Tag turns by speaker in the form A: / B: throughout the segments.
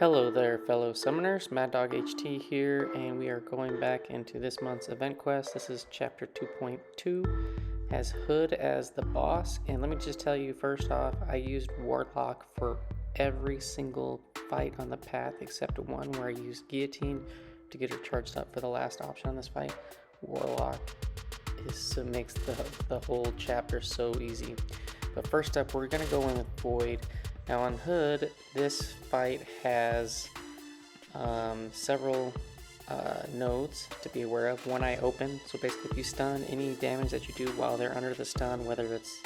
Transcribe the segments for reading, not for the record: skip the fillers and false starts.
A: Hello there, fellow summoners. Mad Dog HT here, and we are going back into this month's event quest. This is chapter 2.2, has Hood as the boss. And let me just tell you first off, I used Warlock for every single fight on the path except one where I used Guillotine to get her charged up for the last option on this fight. Warlock makes the whole chapter so easy. But first up, we're going to go in with Void. Now on Hood, this fight has several nodes to be aware of. One eye open, so basically if you stun, any damage that you do while they're under the stun, whether it's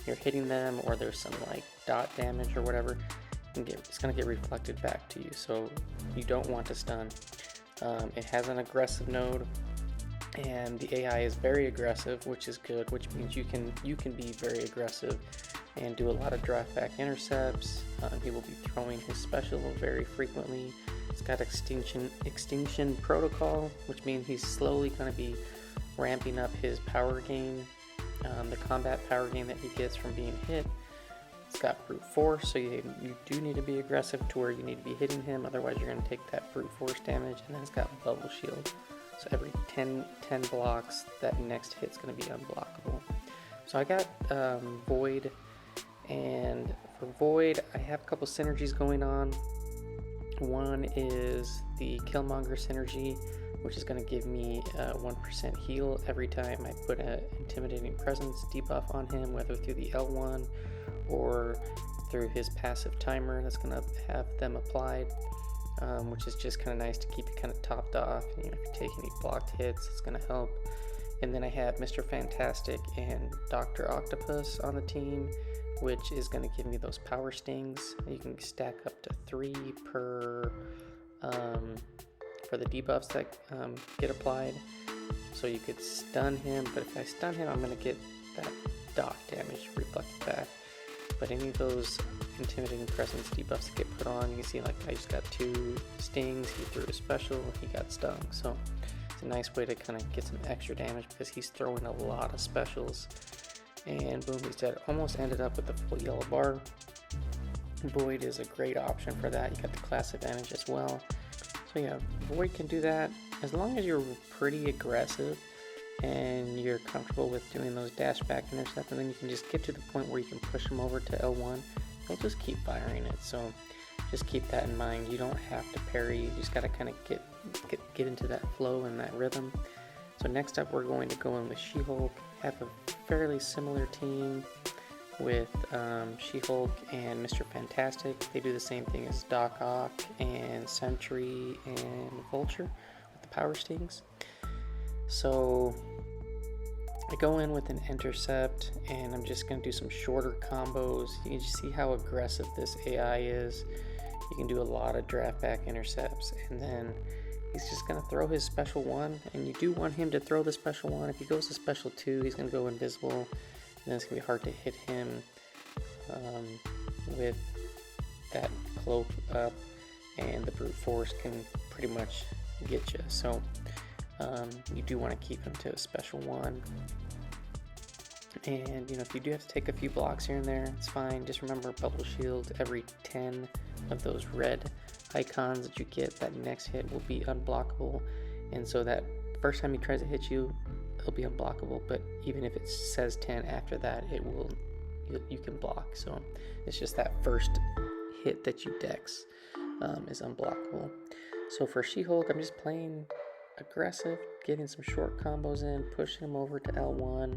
A: you're hitting them or there's some like dot damage or whatever, it's going to get reflected back to you, so you don't want to stun. It has an aggressive node, and the AI is very aggressive, which is good, which means you can be very aggressive and do a lot of draft back intercepts. He will be throwing his special very frequently. It's got Extinction protocol, which means he's slowly going to be ramping up his power gain, the combat power gain that he gets from being hit. It's got brute force, so you do need to be aggressive to where you need to be hitting him, otherwise you're going to take that brute force damage. And then it's got bubble shield, so every 10 blocks, that next hit's going to be unblockable. So I got Void. And for Void, I have a couple synergies going on. One is the Killmonger synergy, which is going to give me 1% heal every time I put an Intimidating Presence debuff on him, whether through the L1 or through his passive timer. That's going to have them applied, which is just kind of nice to keep it kind of topped off. If you take any blocked hits, it's going to help. And then I have Mr. Fantastic and Dr. Octopus on the team, which is going to give me those power stings. You can stack up to 3 per for the debuffs that get applied. So you could stun him, but if I stun him, I'm going to get that dot damage reflected back. But any of those Intimidating Presence debuffs that get put on, you can see like I just got 2 stings, he threw a special, he got stung. So it's a nice way to kind of get some extra damage because he's throwing a lot of specials. And boom, he's dead. Almost ended up with the full yellow bar. Void is a great option for that. You got the class advantage as well. So yeah, Void can do that as long as you're pretty aggressive and you're comfortable with doing those dash back intercepts, and then you can just get to the point where you can push him over to L1. He'll just keep firing it. So just keep that in mind. You don't have to parry. You just got to kind of get into that flow and that rhythm. So next up, we're going to go in with She-Hulk. Have a fairly similar team with She-Hulk and Mr. Fantastic. They do the same thing as Doc Ock and Sentry and Vulture with the power stings. So I go in with an intercept, and I'm just going to do some shorter combos. You can just see how aggressive this AI is. You can do a lot of draft back intercepts, and then he's just going to throw his special 1, and you do want him to throw the special 1. If he goes to special 2, he's going to go invisible, and then it's going to be hard to hit him with that cloak up, and the brute force can pretty much get you. So you do want to keep him to a special 1. And if you do have to take a few blocks here and there, it's fine. Just remember, bubble shield every 10 of those red icons that you get, that next hit will be unblockable, and so that first time he tries to hit you, it'll be unblockable, but even if it says 10 after that, you can block. So it's just that first hit that you dex is unblockable. So for She-Hulk, I'm just playing aggressive, getting some short combos in, pushing him over to L1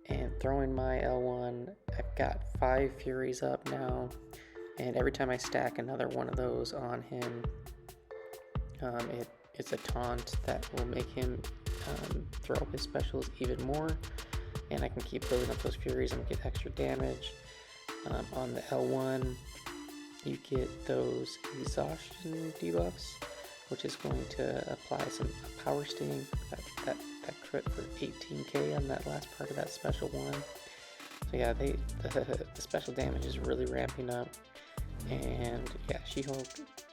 A: and throwing my L1. I've got 5 Furies up now, and every time I stack another one of those on him, it's a taunt that will make him throw his specials even more, and I can keep building up those Furies and get extra damage. On the L1, you get those exhaustion debuffs, which is going to apply some power sting, that crit for 18k on that last part of that special 1. So yeah, the special damage is really ramping up. And yeah, She-Hulk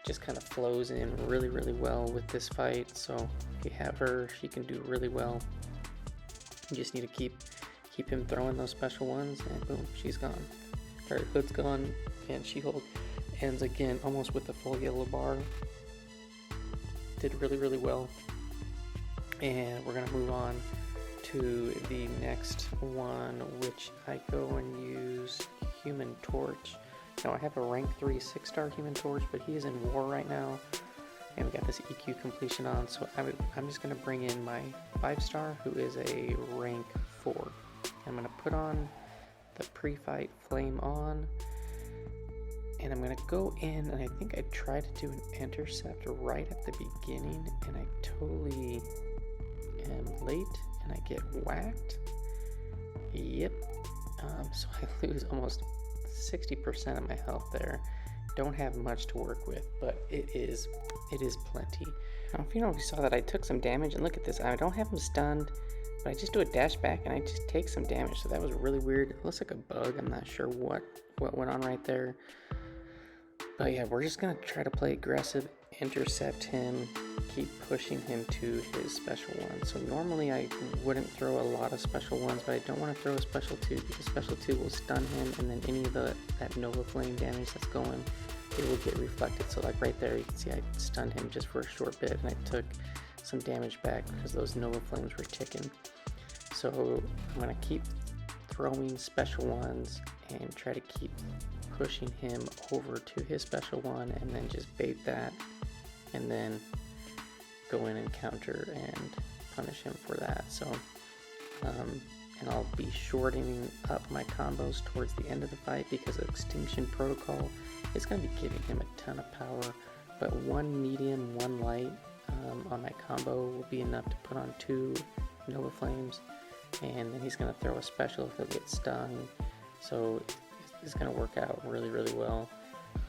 A: just kind of flows in really well with this fight. So if you have her, she can do really well. You just need to keep him throwing those special ones, and boom, she's gone. Her Hood's gone, and She-Hulk ends again almost with the full yellow bar. Did really well. And we're gonna move on to the next one, which I go and use Human Torch. Now I have a rank 3 6-star Human Torch, but he is in war right now, and we got this EQ completion on, so I'm just gonna bring in my 5-star, who is a rank 4. I'm gonna put on the pre-fight flame on, and I'm gonna go in, and I think I tried to do an intercept right at the beginning, and I totally am late, and I get whacked. Yep. So I lose almost 60% of my health there. Don't have much to work with, but it is plenty. Now, if you saw that I took some damage, and look at this, I don't have him stunned, but I just do a dash back and I just take some damage, so that was really weird. It looks like a bug. I'm not sure what went on right there. But yeah, we're just gonna try to play aggressive, intercept him, keep pushing him to his special one. So normally I wouldn't throw a lot of special ones, but I don't want to throw a special 2 because special 2 will stun him, and then any of that Nova Flame damage that's going, it will get reflected. So like right there, you can see I stunned him just for a short bit, and I took some damage back because those Nova Flames were ticking. So I'm gonna keep throwing special ones and try to keep pushing him over to his special one, and then just bait that, and then go in and counter and punish him for that. So and I'll be shortening up my combos towards the end of the fight because of Extinction Protocol. It's going to be giving him a ton of power, but 1 medium, 1 light on my combo will be enough to put on 2 Nova Flames, and then he's going to throw a special if he'll get stung. So it's going to work out really well.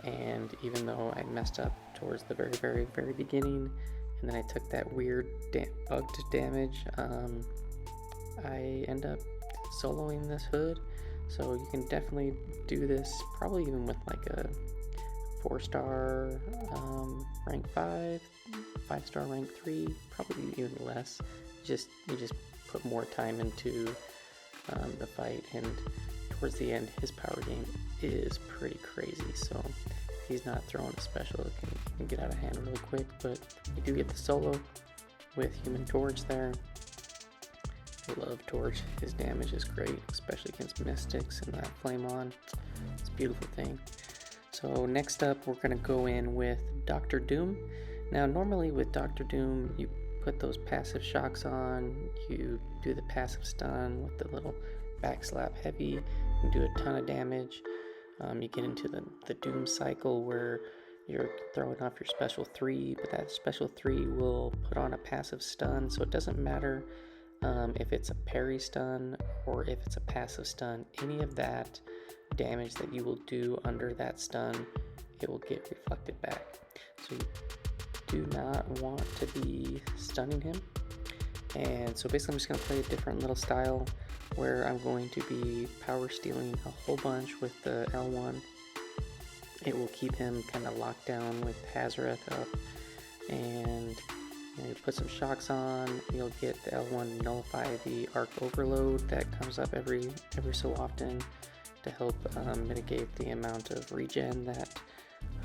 A: And even though I messed up towards the very beginning, and then I took that weird bugged damage, I end up soloing this hood. So you can definitely do this, probably even with like a 4-star rank 5, 5-star rank 3, probably even less. You just put more time into the fight, and towards the end his power game is pretty crazy. So if he's not throwing a special, it can get out of hand really quick. But you do get the solo with Human Torch there. I love Torch. His damage is great, especially against Mystics and that Flame on. It's a beautiful thing. So next up, we're going to go in with Dr. Doom. Now, normally with Dr. Doom, you put those passive shocks on, you do the passive stun with the little backslap heavy, you do a ton of damage. You get into the Doom cycle where you're throwing off your special 3, but that special 3 will put on a passive stun, so it doesn't matter if it's a parry stun or if it's a passive stun. Any of that damage that you will do under that stun, it will get reflected back. So you do not want to be stunning him. And so basically I'm just going to play a different little style where I'm going to be power stealing a whole bunch with the L1. It will keep him kind of locked down with Hazareth up, and you put some shocks on. You'll get the L1 nullify the arc overload that comes up every so often to help mitigate the amount of regen that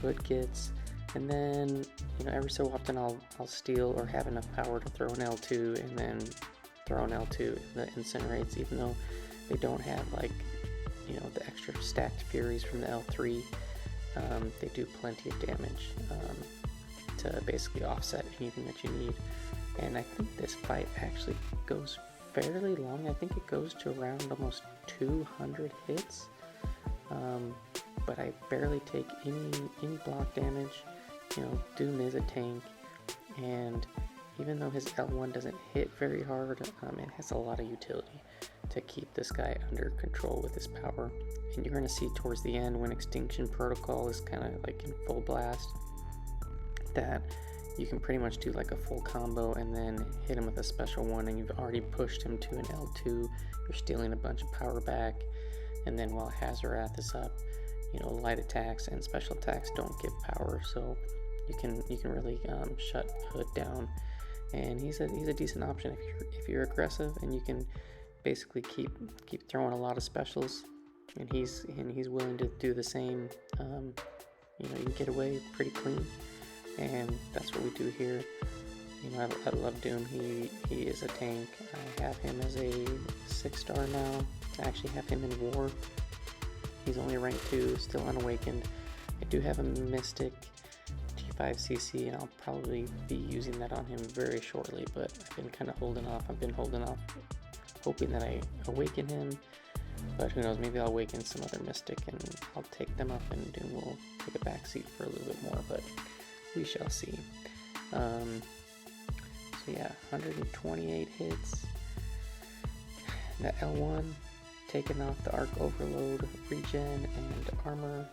A: Hood gets. And then every so often I'll steal or have enough power to throw an L2 and then throw an L2 that incinerates, even though they don't have the extra stacked furies from the L3. They do plenty of damage to basically offset anything that you need. And I think this fight actually goes fairly long. I think it goes to around almost 200 hits, but I barely take any block damage. Doom is a tank, and even though his L1 doesn't hit very hard, it has a lot of utility to keep this guy under control with his power. And you're going to see towards the end, when Extinction Protocol is kind of like in full blast, that you can pretty much do like a full combo and then hit him with a special one, and you've already pushed him to an L2. You're stealing a bunch of power back, and then while Hazarath is up, light attacks and special attacks don't give power, so you can really shut Hood down. And he's a decent option if you're aggressive, and you can basically keep throwing a lot of specials, and he's willing to do the same you can get away pretty clean, and that's what we do here. I love Doom. He is a tank. I have him as a 6-star now. I actually have him in War. He's only rank 2, still unawakened. I do have a Mystic T5cc, and I'll probably be using that on him very shortly, but I've been kind of holding off. Hoping that I awaken him, but who knows, maybe I'll awaken some other Mystic and I'll take them up, and Doom will take a backseat for a little bit more, but we shall see. So yeah, 128 hits. The L1, taking off the Arc Overload, regen, and armor.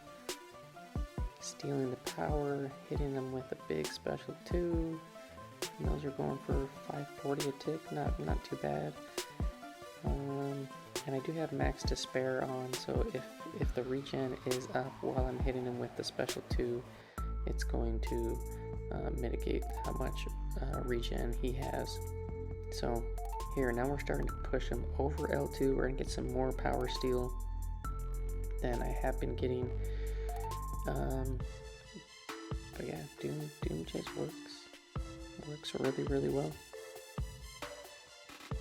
A: Stealing the power, hitting them with a big special 2. And those are going for 540 a tick, not too bad. And I do have Max Despair on, so if the regen is up while I'm hitting him with the special 2, it's going to mitigate how much regen he has. So here, now we're starting to push him over L2. We're going to get some more power steal than I have been getting. But yeah, Doom just works really, really well.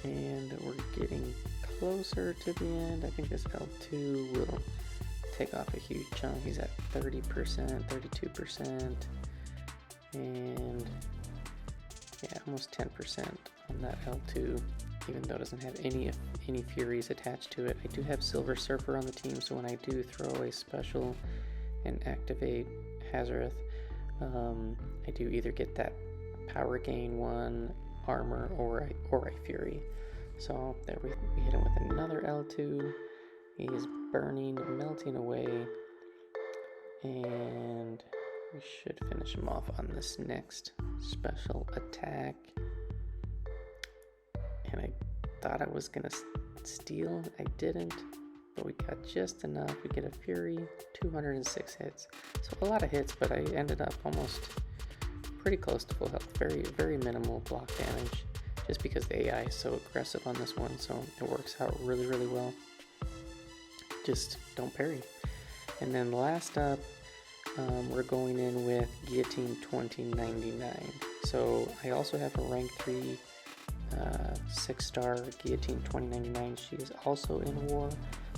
A: And we're getting closer to the end. I think this L2 will take off a huge chunk. He's at 30%, 32%, and yeah, almost 10% on that L2, even though it doesn't have any Furies attached to it. I do have Silver Surfer on the team, so when I do throw a special and activate Hazareth, I do either get that power gain 1, armor, or a Fury. So there we hit him with another L2. He's burning, melting away, and we should finish him off on this next special attack. And I thought I was gonna steal, I didn't, but we got just enough. We get a Fury, 206 hits. So a lot of hits, but I ended up almost pretty close to full health. Very, very minimal block damage, just because the AI is so aggressive on this one, so it works out really, really well. Just don't parry. And then last up, we're going in with Guillotine 2099. So I also have a rank 3 6-star Guillotine 2099. She is also in War.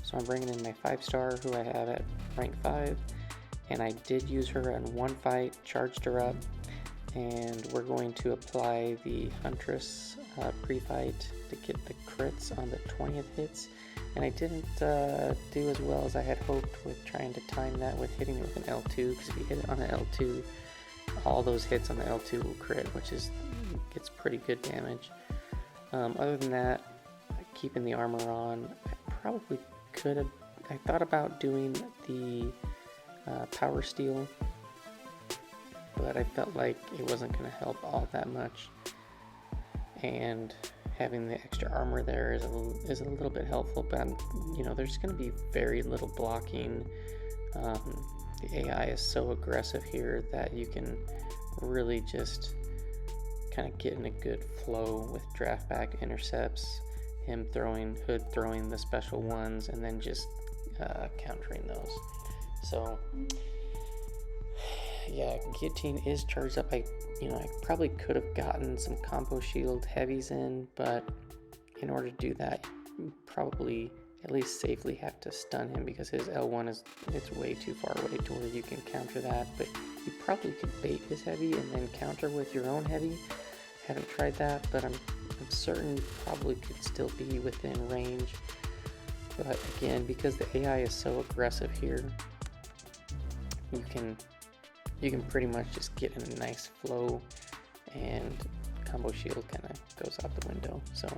A: So I'm bringing in my 5-star, who I have at rank 5. And I did use her in one fight, charged her up. And we're going to apply the Huntress pre-fight to get the crits on the 20th hits. And I didn't do as well as I had hoped with trying to time that with hitting it with an L2, because if you hit it on an L2, all those hits on the L2 will crit, which gets pretty good damage. Other than that, keeping the armor on, I probably could have. I thought about doing the power steal, but I felt like it wasn't going to help all that much, and having the extra armor there is a little bit helpful, but there's going to be very little blocking. The AI is so aggressive here that you can really just kind of get in a good flow with draft back intercepts, Hood throwing the special ones, and then just countering those. So yeah, Guillotine is charged up. I probably could have gotten some combo shield heavies in, but in order to do that, you probably at least safely have to stun him, because his L1 it's way too far away to where you can counter that. But you probably could bait his heavy and then counter with your own heavy. Haven't tried that, but I'm certain you probably could still be within range. But again, because the AI is so aggressive here, you can pretty much just get in a nice flow, and combo shield kind of goes out the window. So,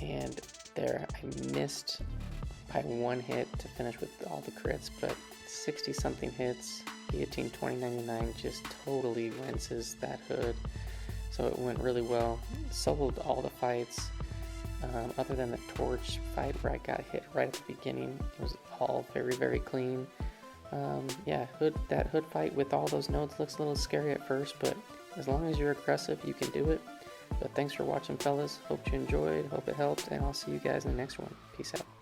A: and there, I missed by one hit to finish with all the crits, but 60 something hits, Guillotine 2099 just totally rinses that Hood. So it went really well. Soloed all the fights, other than the torch fight where I got hit right at the beginning. It was all very, very clean. Yeah, that Hood fight with all those nodes looks a little scary at first, but as long as you're aggressive, you can do it. But thanks for watching, fellas. Hope you enjoyed, hope it helped, and I'll see you guys in the next one. Peace out.